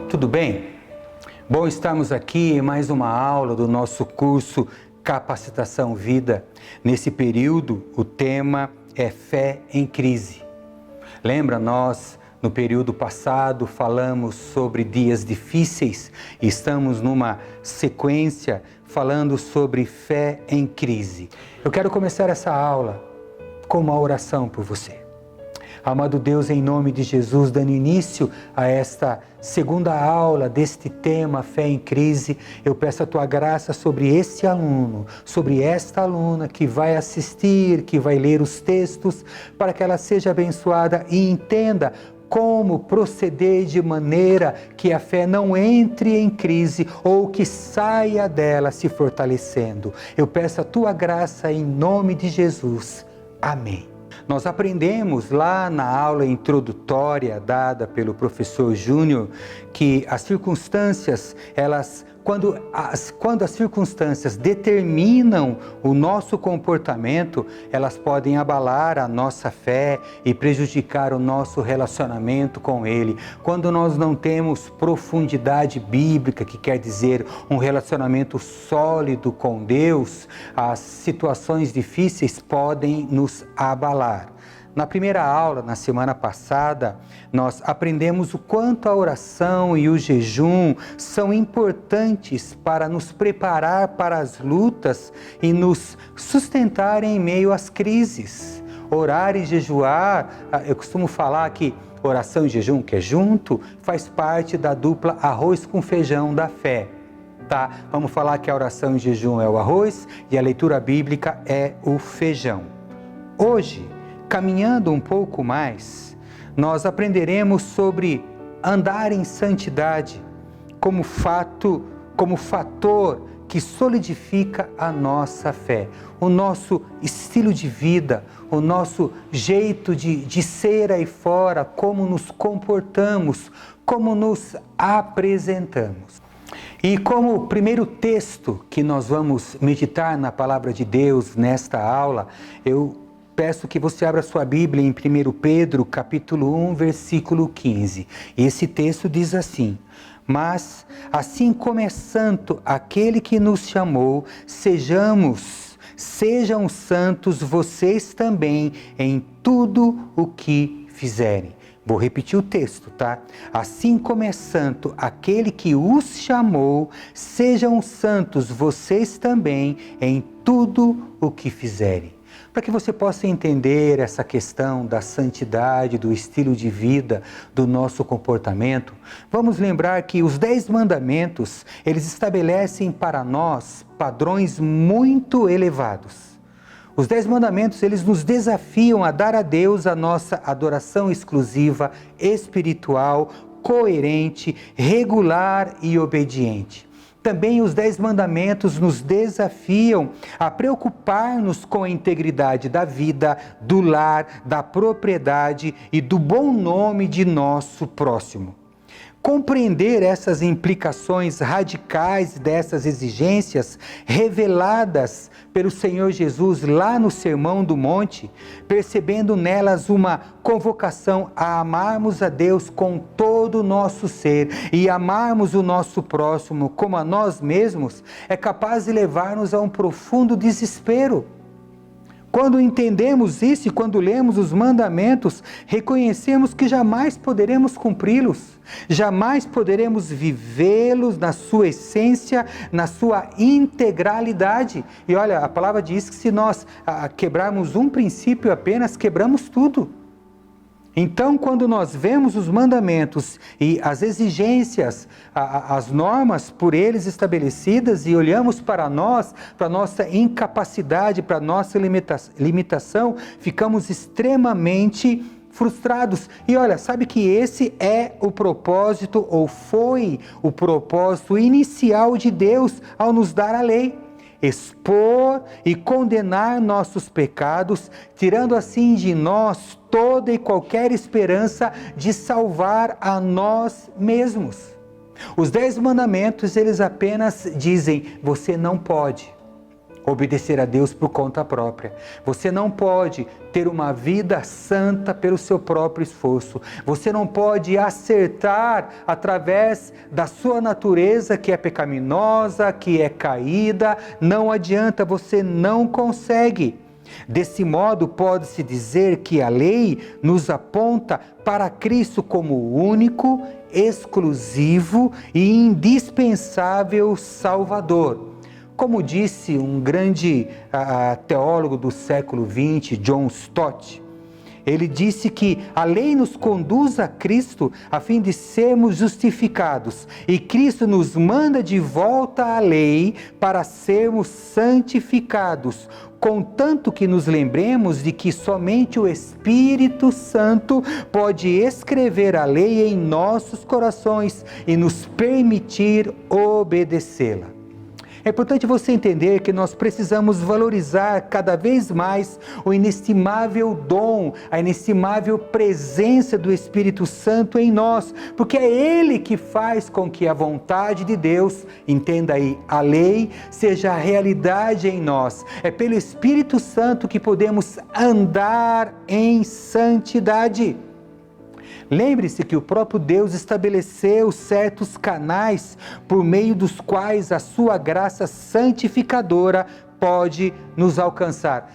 tudo bem? Bom estarmos aqui em mais uma aula do nosso curso Capacitação Vida. Nesse período, o tema é Fé em Crise. Lembra, nós no período passado falamos sobre dias difíceis e estamos numa sequência falando sobre fé em crise. Eu quero começar essa aula com uma oração por você. Amado Deus, em nome de Jesus, dando início a esta segunda aula deste tema, Fé em Crise, eu peço a Tua graça sobre esse aluno, sobre esta aluna que vai assistir, que vai ler os textos, para que ela seja abençoada e entenda como proceder de maneira que a fé não entre em crise ou que saia dela se fortalecendo. Eu peço a Tua graça em nome de Jesus. Amém. Nós aprendemos lá na aula introdutória dada pelo professor Júnior que as circunstâncias, quando as circunstâncias determinam o nosso comportamento, elas podem abalar a nossa fé e prejudicar o nosso relacionamento com Ele. Quando nós não temos profundidade bíblica, que quer dizer um relacionamento sólido com Deus, as situações difíceis podem nos abalar. Na primeira aula, na semana passada, nós aprendemos o quanto a oração e o jejum são importantes para nos preparar para as lutas e nos sustentar em meio às crises. Orar e jejuar, eu costumo falar que oração e jejum, que é junto, faz parte da dupla arroz com feijão da fé. Tá? Vamos falar que a oração e jejum é o arroz e a leitura bíblica é o feijão. Hoje, caminhando um pouco mais, nós aprenderemos sobre andar em santidade como fator que solidifica a nossa fé, o nosso estilo de vida, o nosso jeito de ser aí fora, como nos comportamos, como nos apresentamos. E como o primeiro texto que nós vamos meditar na Palavra de Deus nesta aula, eu peço que você abra sua Bíblia em 1 Pedro, capítulo 1, versículo 15. Esse texto diz assim: mas, assim como é santo aquele que nos chamou, sejam santos vocês também em tudo o que fizerem. Vou repetir o texto, tá? Assim como é santo aquele que os chamou, sejam santos vocês também em tudo o que fizerem. Para que você possa entender essa questão da santidade, do estilo de vida, do nosso comportamento, vamos lembrar que os 10 mandamentos, eles estabelecem para nós padrões muito elevados. Os 10 mandamentos, eles nos desafiam a dar a Deus a nossa adoração exclusiva, espiritual, coerente, regular e obediente. Também os 10 mandamentos nos desafiam a preocupar-nos com a integridade da vida, do lar, da propriedade e do bom nome de nosso próximo. Compreender essas implicações radicais dessas exigências reveladas pelo Senhor Jesus lá no Sermão do Monte, percebendo nelas uma convocação a amarmos a Deus com todo o nosso ser e amarmos o nosso próximo como a nós mesmos, é capaz de levar-nos a um profundo desespero. Quando entendemos isso e quando lemos os mandamentos, reconhecemos que jamais poderemos cumpri-los, jamais poderemos vivê-los na sua essência, na sua integralidade. E olha, a palavra diz que se nós quebrarmos um princípio apenas, quebramos tudo. Então, quando nós vemos os mandamentos e as exigências, as normas por eles estabelecidas e olhamos para nós, para a nossa incapacidade, para a nossa limitação, ficamos extremamente frustrados. E olha, sabe que esse é o propósito, ou foi o propósito inicial de Deus ao nos dar a lei. Expor e condenar nossos pecados, tirando assim de nós toda e qualquer esperança de salvar a nós mesmos. Os 10 mandamentos, eles apenas dizem, você não pode, obedecer a Deus por conta própria. Você não pode ter uma vida santa pelo seu próprio esforço. Você não pode acertar através da sua natureza que é pecaminosa, que é caída. Não adianta, você não consegue. Desse modo, pode-se dizer que a lei nos aponta para Cristo como o único, exclusivo e indispensável Salvador. Como disse um grande teólogo do século XX, John Stott, ele disse que a lei nos conduz a Cristo a fim de sermos justificados, e Cristo nos manda de volta à lei para sermos santificados, contanto que nos lembremos de que somente o Espírito Santo pode escrever a lei em nossos corações e nos permitir obedecê-la. É importante você entender que nós precisamos valorizar cada vez mais o inestimável dom, a inestimável presença do Espírito Santo em nós, porque é Ele que faz com que a vontade de Deus, entenda aí, a lei, seja a realidade em nós. É pelo Espírito Santo que podemos andar em santidade. Lembre-se que o próprio Deus estabeleceu certos canais por meio dos quais a sua graça santificadora pode nos alcançar.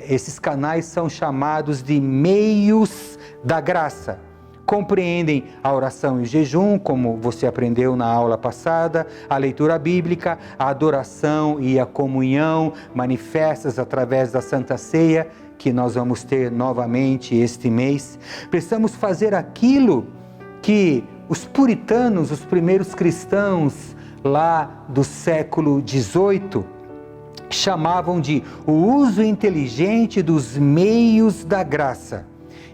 Esses canais são chamados de meios da graça. Compreendem a oração e o jejum, como você aprendeu na aula passada, a leitura bíblica, a adoração e a comunhão manifestas através da Santa Ceia, que nós vamos ter novamente este mês. Precisamos fazer aquilo que os puritanos, os primeiros cristãos lá do século XVIII, chamavam de o uso inteligente dos meios da graça.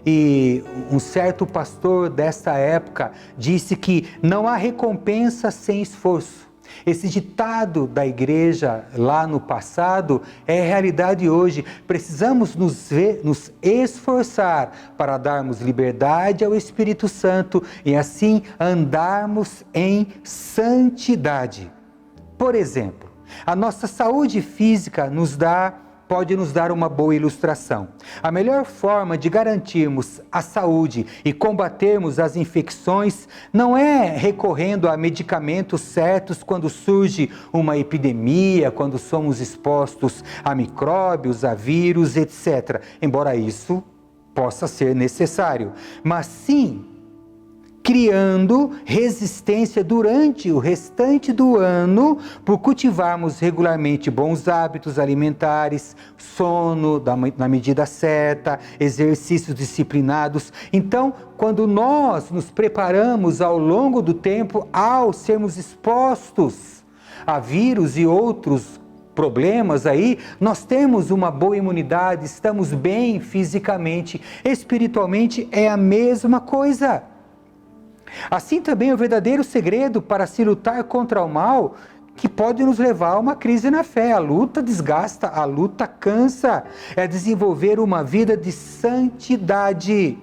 E um certo pastor desta época disse que não há recompensa sem esforço. Esse ditado da igreja lá no passado é realidade hoje. Precisamos nos esforçar para darmos liberdade ao Espírito Santo e assim andarmos em santidade. Por exemplo, a nossa saúde física pode nos dar uma boa ilustração. A melhor forma de garantirmos a saúde e combatermos as infecções não é recorrendo a medicamentos certos quando surge uma epidemia, quando somos expostos a micróbios, a vírus, etc. Embora isso possa ser necessário, mas sim criando resistência durante o restante do ano por cultivarmos regularmente bons hábitos alimentares, sono na medida certa, exercícios disciplinados. Então, quando nós nos preparamos ao longo do tempo, ao sermos expostos a vírus e outros problemas aí, nós temos uma boa imunidade, estamos bem fisicamente, espiritualmente é a mesma coisa. Assim também o verdadeiro segredo para se lutar contra o mal, que pode nos levar a uma crise na fé. A luta desgasta, a luta cansa, é desenvolver uma vida de santidade.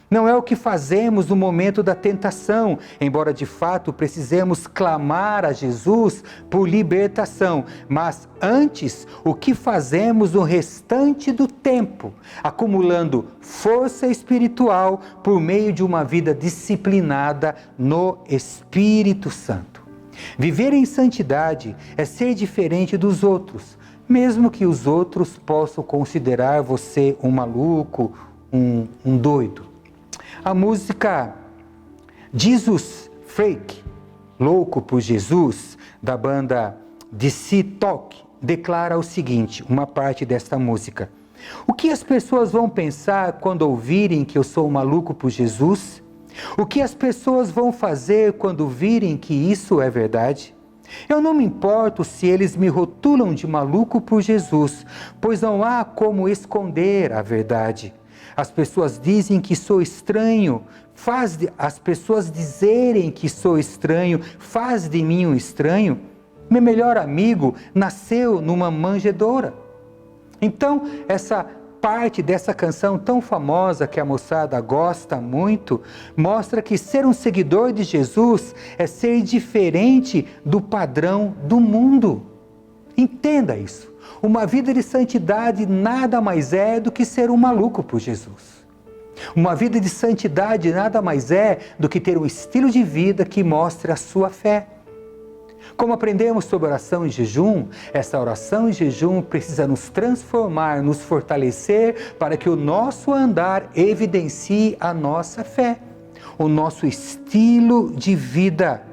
Não é o que fazemos no momento da tentação, embora de fato precisemos clamar a Jesus por libertação, mas antes o que fazemos no restante do tempo, acumulando força espiritual por meio de uma vida disciplinada no Espírito Santo. Viver em santidade é ser diferente dos outros, mesmo que os outros possam considerar você um maluco, um doido. A música Jesus Freak, Louco por Jesus, da banda DC Talk, declara o seguinte, uma parte desta música: o que as pessoas vão pensar quando ouvirem que eu sou maluco por Jesus? O que as pessoas vão fazer quando virem que isso é verdade? Eu não me importo se eles me rotulam de maluco por Jesus, pois não há como esconder a verdade. As pessoas dizem que sou estranho, as pessoas dizerem que sou estranho, faz de mim um estranho. Meu melhor amigo nasceu numa manjedoura. Então, essa parte dessa canção tão famosa que a moçada gosta muito, mostra que ser um seguidor de Jesus é ser diferente do padrão do mundo. Entenda isso. Uma vida de santidade nada mais é do que ser um maluco por Jesus. Uma vida de santidade nada mais é do que ter um estilo de vida que mostre a sua fé. Como aprendemos sobre oração e jejum, essa oração e jejum precisa nos transformar, nos fortalecer para que o nosso andar evidencie a nossa fé, o nosso estilo de vida.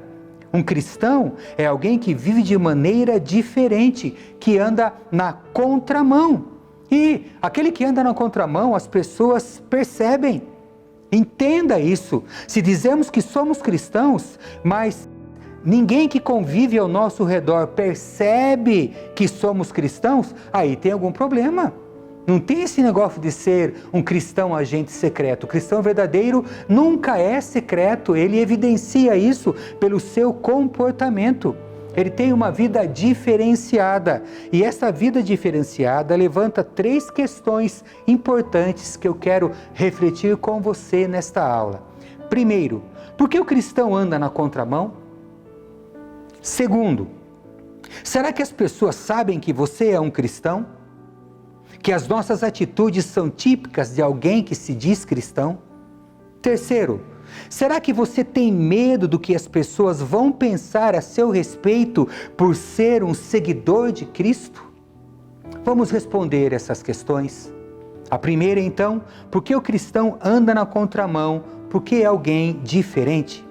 Um cristão é alguém que vive de maneira diferente, que anda na contramão. E aquele que anda na contramão, as pessoas percebem. Entenda isso. Se dizemos que somos cristãos, mas ninguém que convive ao nosso redor percebe que somos cristãos, aí tem algum problema. Não tem esse negócio de ser um cristão agente secreto. O cristão verdadeiro nunca é secreto, ele evidencia isso pelo seu comportamento. Ele tem uma vida diferenciada. E essa vida diferenciada levanta 3 questões importantes que eu quero refletir com você nesta aula. Primeiro, por que o cristão anda na contramão? Segundo, será que as pessoas sabem que você é um cristão? Que as nossas atitudes são típicas de alguém que se diz cristão? Terceiro, será que você tem medo do que as pessoas vão pensar a seu respeito por ser um seguidor de Cristo? Vamos responder essas questões. A primeira, então, por que o cristão anda na contramão? Porque é alguém diferente.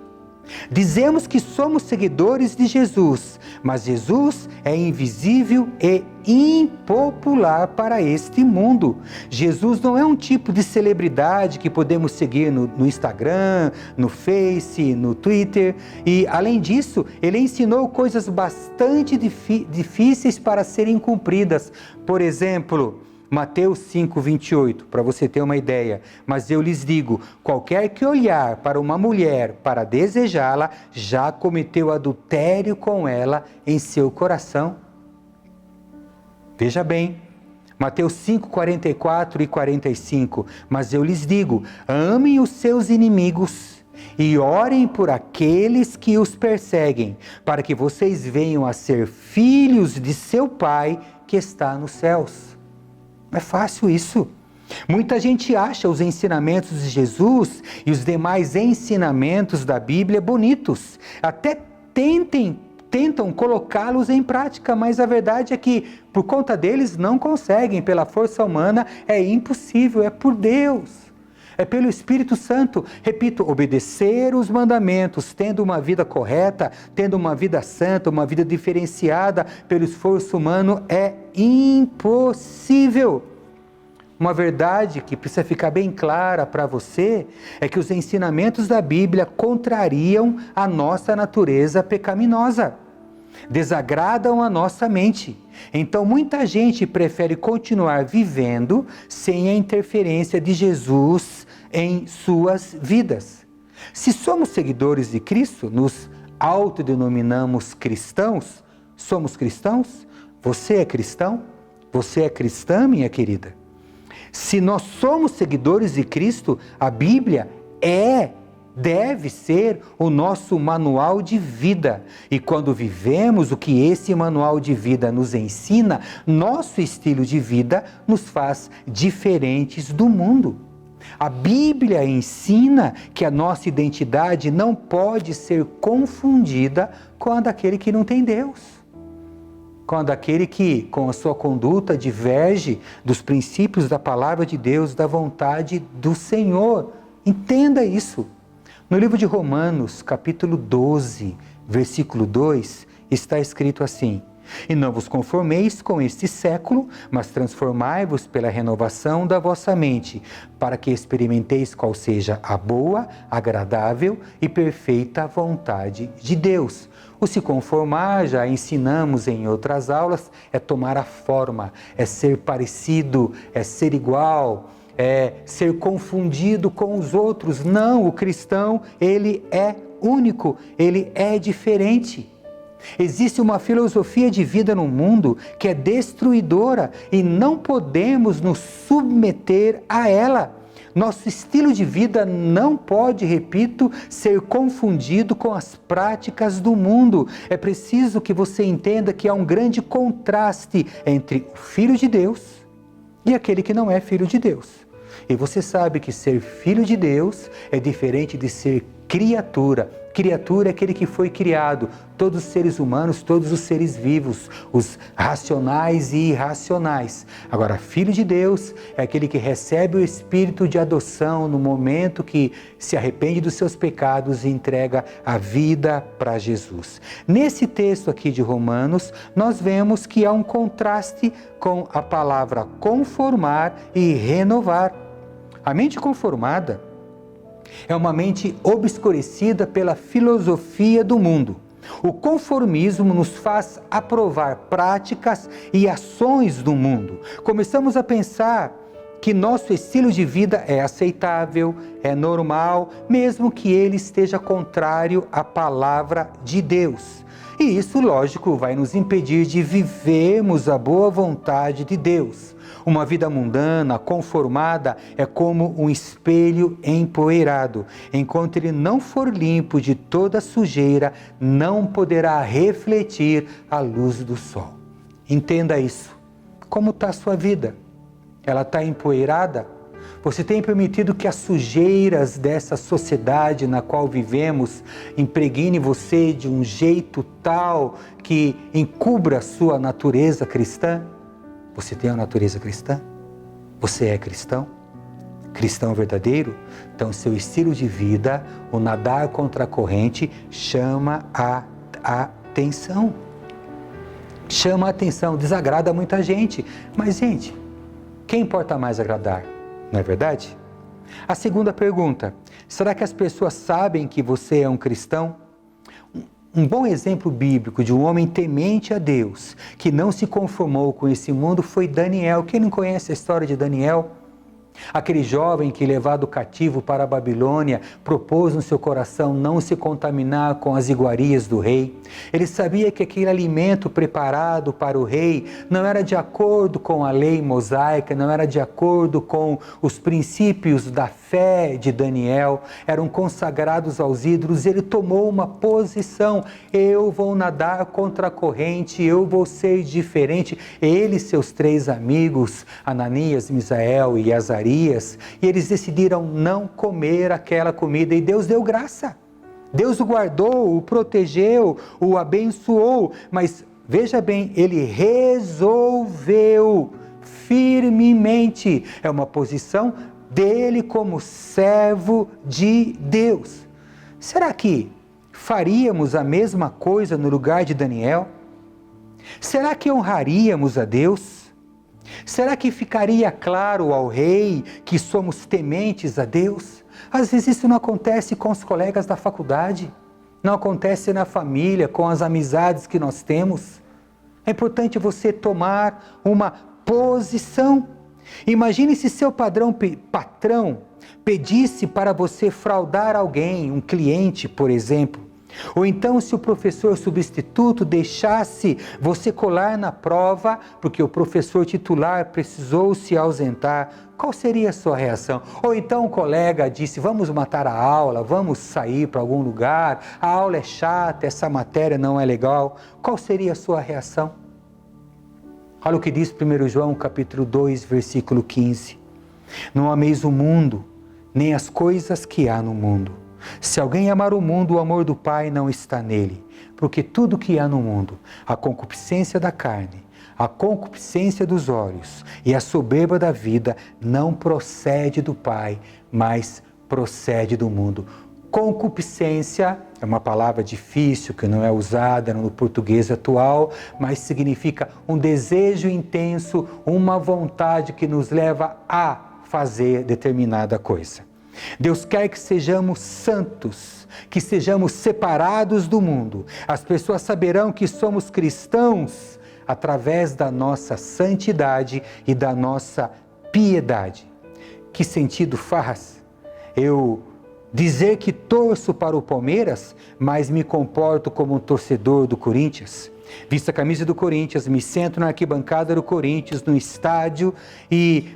Dizemos que somos seguidores de Jesus, mas Jesus é invisível e impopular para este mundo. Jesus não é um tipo de celebridade que podemos seguir no Instagram, no Face, no Twitter. E, além disso, ele ensinou coisas bastante difíceis para serem cumpridas. Por exemplo, Mateus 5:28, para você ter uma ideia. Mas eu lhes digo, qualquer que olhar para uma mulher para desejá-la, já cometeu adultério com ela em seu coração. Veja bem, Mateus 5:44 e 45. Mas eu lhes digo, amem os seus inimigos e orem por aqueles que os perseguem, para que vocês venham a ser filhos de seu Pai que está nos céus. Não é fácil isso. Muita gente acha os ensinamentos de Jesus e os demais ensinamentos da Bíblia bonitos. Até tentam colocá-los em prática, mas a verdade é que por conta deles não conseguem. Pela força humana é impossível, é por Deus. É pelo Espírito Santo. Repito, obedecer os mandamentos, tendo uma vida correta, tendo uma vida santa, uma vida diferenciada pelo esforço humano é impossível. Uma verdade que precisa ficar bem clara para você é que os ensinamentos da Bíblia contrariam a nossa natureza pecaminosa, desagradam a nossa mente. Então muita gente prefere continuar vivendo sem a interferência de Jesus em suas vidas. Se somos seguidores de Cristo, nos autodenominamos cristãos, somos cristãos? Você é cristão? Você é cristã, minha querida? Se nós somos seguidores de Cristo, a Bíblia deve ser o nosso manual de vida. E quando vivemos o que esse manual de vida nos ensina, nosso estilo de vida nos faz diferentes do mundo. A Bíblia ensina que a nossa identidade não pode ser confundida com a daquele que não tem Deus. Com a daquele que, com a sua conduta, diverge dos princípios da palavra de Deus, da vontade do Senhor. Entenda isso. No livro de Romanos, capítulo 12, versículo 2, está escrito assim: E não vos conformeis com este século, mas transformai-vos pela renovação da vossa mente, para que experimenteis qual seja a boa, agradável e perfeita vontade de Deus. O se conformar, já ensinamos em outras aulas, é tomar a forma, é ser parecido, é ser igual, é ser confundido com os outros. Não, o cristão, ele é único, ele é diferente. Existe uma filosofia de vida no mundo que é destruidora e não podemos nos submeter a ela. Nosso estilo de vida não pode, repito, ser confundido com as práticas do mundo. É preciso que você entenda que há um grande contraste entre o Filho de Deus e aquele que não é Filho de Deus. E você sabe que ser filho de Deus é diferente de ser criatura. Criatura é aquele que foi criado, todos os seres humanos, todos os seres vivos, os racionais e irracionais. Agora, filho de Deus é aquele que recebe o espírito de adoção no momento que se arrepende dos seus pecados e entrega a vida para Jesus. Nesse texto aqui de Romanos, nós vemos que há um contraste com a palavra conformar e renovar. A mente conformada é uma mente obscurecida pela filosofia do mundo. O conformismo nos faz aprovar práticas e ações do mundo. Começamos a pensar que nosso estilo de vida é aceitável, é normal, mesmo que ele esteja contrário à palavra de Deus. E isso, lógico, vai nos impedir de vivermos a boa vontade de Deus. Uma vida mundana, conformada, é como um espelho empoeirado. Enquanto ele não for limpo de toda sujeira, não poderá refletir a luz do sol. Entenda isso. Como está a sua vida? Ela está empoeirada? Você tem permitido que as sujeiras dessa sociedade na qual vivemos impregne você de um jeito tal que encubra a sua natureza cristã? Você tem a natureza cristã? Você é cristão? Cristão verdadeiro? Então, seu estilo de vida, o nadar contra a corrente, chama a atenção. Chama a atenção, desagrada muita gente. Mas, gente, quem importa mais agradar? Não é verdade? A segunda pergunta, será que as pessoas sabem que você é um cristão? Um bom exemplo bíblico de um homem temente a Deus, que não se conformou com esse mundo, foi Daniel. Quem não conhece a história de Daniel? Aquele jovem que, levado cativo para a Babilônia, propôs no seu coração não se contaminar com as iguarias do rei. Ele sabia que aquele alimento preparado para o rei não era de acordo com a lei mosaica, não era de acordo com os princípios da fé de Daniel, eram consagrados aos ídolos. Ele tomou uma posição: eu vou nadar contra a corrente, eu vou ser diferente. Ele e seus 3 amigos, Ananias, Misael e Azarias, e eles decidiram não comer aquela comida, e Deus deu graça. Deus o guardou, o protegeu, o abençoou, mas veja bem, ele resolveu firmemente, é uma posição dele como servo de Deus. Será que faríamos a mesma coisa no lugar de Daniel? Será que honraríamos a Deus? Será que ficaria claro ao rei que somos tementes a Deus? Às vezes isso não acontece com os colegas da faculdade, não acontece na família, com as amizades que nós temos. É importante você tomar uma posição. Imagine se seu patrão pedisse para você fraudar alguém, um cliente, por exemplo. Ou então, se o professor substituto deixasse você colar na prova, porque o professor titular precisou se ausentar, qual seria a sua reação? Ou então o colega disse: vamos matar a aula, vamos sair para algum lugar, a aula é chata, essa matéria não é legal. Qual seria a sua reação? Olha o que diz 1 João capítulo 2, versículo 15. Não ameis o mundo, nem as coisas que há no mundo. Se alguém amar o mundo, o amor do Pai não está nele. Porque tudo que há no mundo, a concupiscência da carne, a concupiscência dos olhos e a soberba da vida, não procede do Pai, mas procede do mundo. Concupiscência é uma palavra difícil, que não é usada no português atual, mas significa um desejo intenso, uma vontade que nos leva a fazer determinada coisa. Deus quer que sejamos santos, que sejamos separados do mundo. As pessoas saberão que somos cristãos através da nossa santidade e da nossa piedade. Que sentido faz eu dizer que torço para o Palmeiras, mas me comporto como um torcedor do Corinthians? Visto a camisa do Corinthians, me sento na arquibancada do Corinthians, no estádio,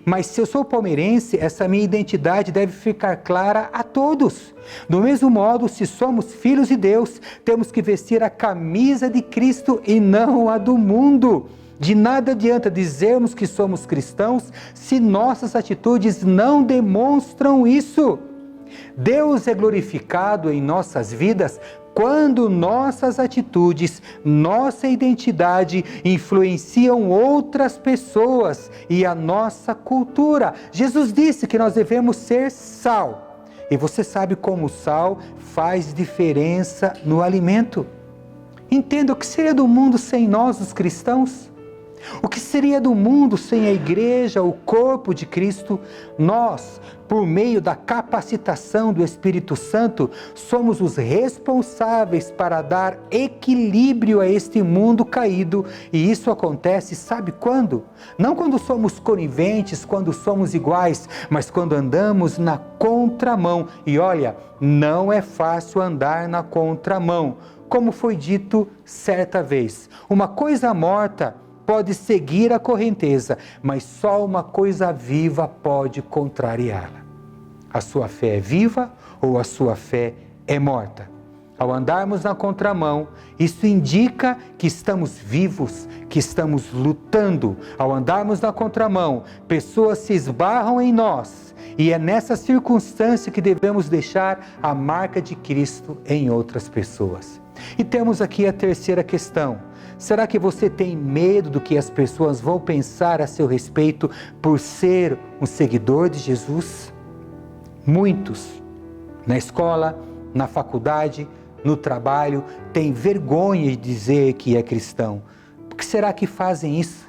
mas se eu sou palmeirense, essa minha identidade deve ficar clara a todos. Do mesmo modo, se somos filhos de Deus, temos que vestir a camisa de Cristo e não a do mundo. De nada adianta dizermos que somos cristãos se nossas atitudes não demonstram isso. Deus é glorificado em nossas vidas quando nossas atitudes, nossa identidade influenciam outras pessoas e a nossa cultura. Jesus disse que nós devemos ser sal. E você sabe como o sal faz diferença no alimento. Entenda o que seria do mundo sem nós, os cristãos. O que seria do mundo sem a igreja, o corpo de Cristo? Nós, por meio da capacitação do Espírito Santo, somos os responsáveis para dar equilíbrio a este mundo caído. E isso acontece, sabe quando? Não quando somos coniventes, quando somos iguais, mas quando andamos na contramão. E olha, não é fácil andar na contramão. Como foi dito certa vez, uma coisa morta pode seguir a correnteza, mas só uma coisa viva pode contrariá-la. A sua fé é viva ou a sua fé é morta? Ao andarmos na contramão, isso indica que estamos vivos, que estamos lutando. Ao andarmos na contramão, pessoas se esbarram em nós, e é nessa circunstância que devemos deixar a marca de Cristo em outras pessoas. E temos aqui a terceira questão. Será que você tem medo do que as pessoas vão pensar a seu respeito por ser um seguidor de Jesus? Muitos, na escola, na faculdade, no trabalho, têm vergonha de dizer que é cristão. Por que será que fazem isso?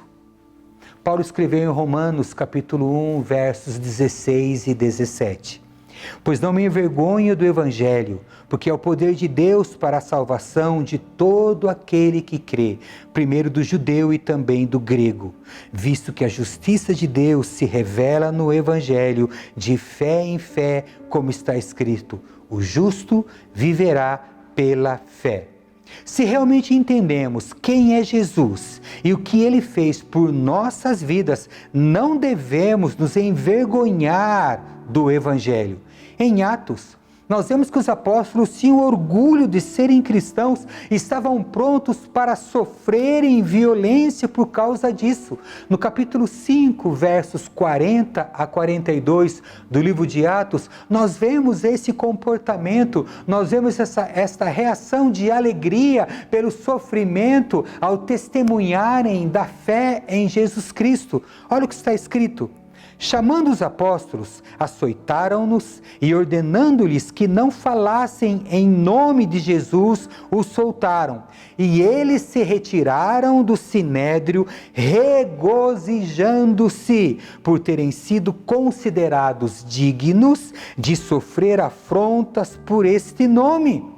Paulo escreveu em Romanos, capítulo 1, versos 16 e 17. Pois não me envergonho do Evangelho, porque é o poder de Deus para a salvação de todo aquele que crê, primeiro do judeu e também do grego, visto que a justiça de Deus se revela no Evangelho de fé em fé, como está escrito, o justo viverá pela fé. Se realmente entendemos quem é Jesus e o que Ele fez por nossas vidas, não devemos nos envergonhar do Evangelho. Em Atos, nós vemos que os apóstolos tinham orgulho de serem cristãos e estavam prontos para sofrerem violência por causa disso. No capítulo 5, versos 40 a 42 do livro de Atos, nós vemos esse comportamento, nós vemos esta reação de alegria pelo sofrimento ao testemunharem da fé em Jesus Cristo. Olha o que está escrito. Chamando os apóstolos, açoitaram-nos e ordenando-lhes que não falassem em nome de Jesus, os soltaram. E eles se retiraram do sinédrio, regozijando-se por terem sido considerados dignos de sofrer afrontas por este nome.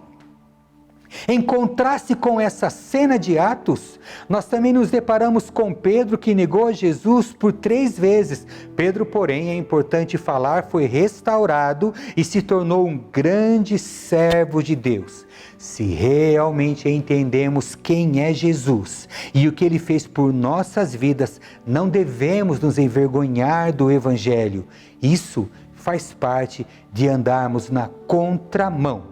Em contraste com essa cena de Atos, nós também nos deparamos com Pedro, que negou a Jesus por 3 vezes. Pedro, porém, é importante falar, foi restaurado e se tornou um grande servo de Deus. Se realmente entendemos quem é Jesus e o que Ele fez por nossas vidas, não devemos nos envergonhar do Evangelho. Isso faz parte de andarmos na contramão.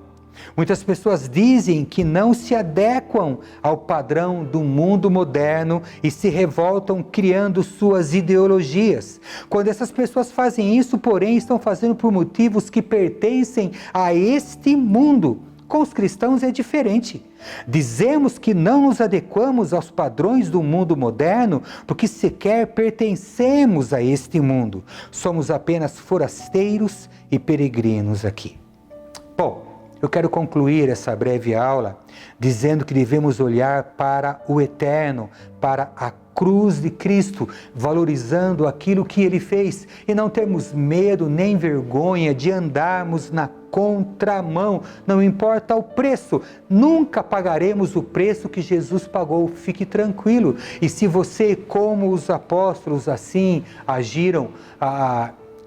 Muitas pessoas dizem que não se adequam ao padrão do mundo moderno e se revoltam criando suas ideologias. Quando essas pessoas fazem isso, porém, estão fazendo por motivos que pertencem a este mundo. Com os cristãos é diferente. Dizemos que não nos adequamos aos padrões do mundo moderno porque sequer pertencemos a este mundo. Somos apenas forasteiros e peregrinos aqui. Bom, eu quero concluir essa breve aula dizendo que devemos olhar para o eterno, para a cruz de Cristo, valorizando aquilo que Ele fez e não termos medo nem vergonha de andarmos na contramão, não importa o preço, nunca pagaremos o preço que Jesus pagou, fique tranquilo. E se você, como os apóstolos, assim agiram,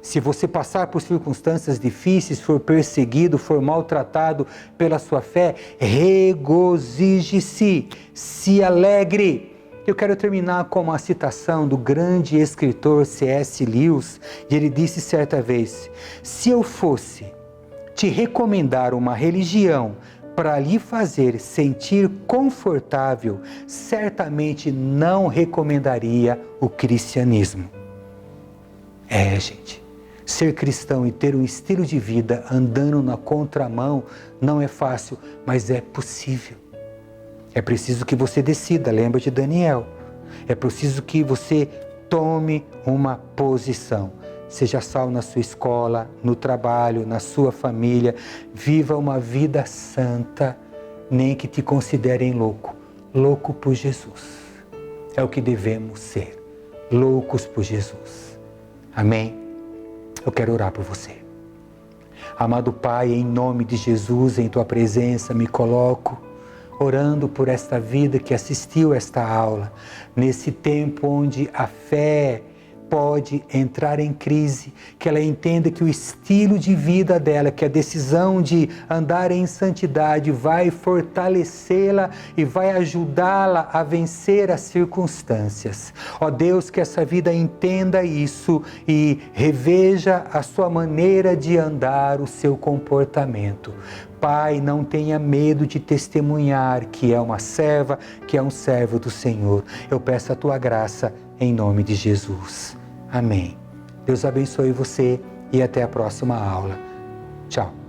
Se você passar por circunstâncias difíceis, for perseguido, for maltratado pela sua fé, regozije-se, se alegre. Eu quero terminar com uma citação do grande escritor C.S. Lewis, e ele disse certa vez: se eu fosse te recomendar uma religião para lhe fazer sentir confortável, certamente não recomendaria o cristianismo. Gente, ser cristão e ter um estilo de vida andando na contramão não é fácil, mas é possível. É preciso que você decida, lembra de Daniel. É preciso que você tome uma posição. Seja sal na sua escola, no trabalho, na sua família. Viva uma vida santa, nem que te considerem louco. Louco por Jesus. É o que devemos ser. Loucos por Jesus. Amém? Eu quero orar por você. Amado Pai, em nome de Jesus, em Tua presença me coloco, orando por esta vida que assistiu esta aula, nesse tempo onde a fé pode entrar em crise, que ela entenda que o estilo de vida dela, que a decisão de andar em santidade vai fortalecê-la e vai ajudá-la a vencer as circunstâncias. Ó Deus, que essa vida entenda isso e reveja a sua maneira de andar, o seu comportamento. Pai, não tenha medo de testemunhar que é uma serva, que é um servo do Senhor. Eu peço a Tua graça em nome de Jesus. Amém. Deus abençoe você e até a próxima aula. Tchau.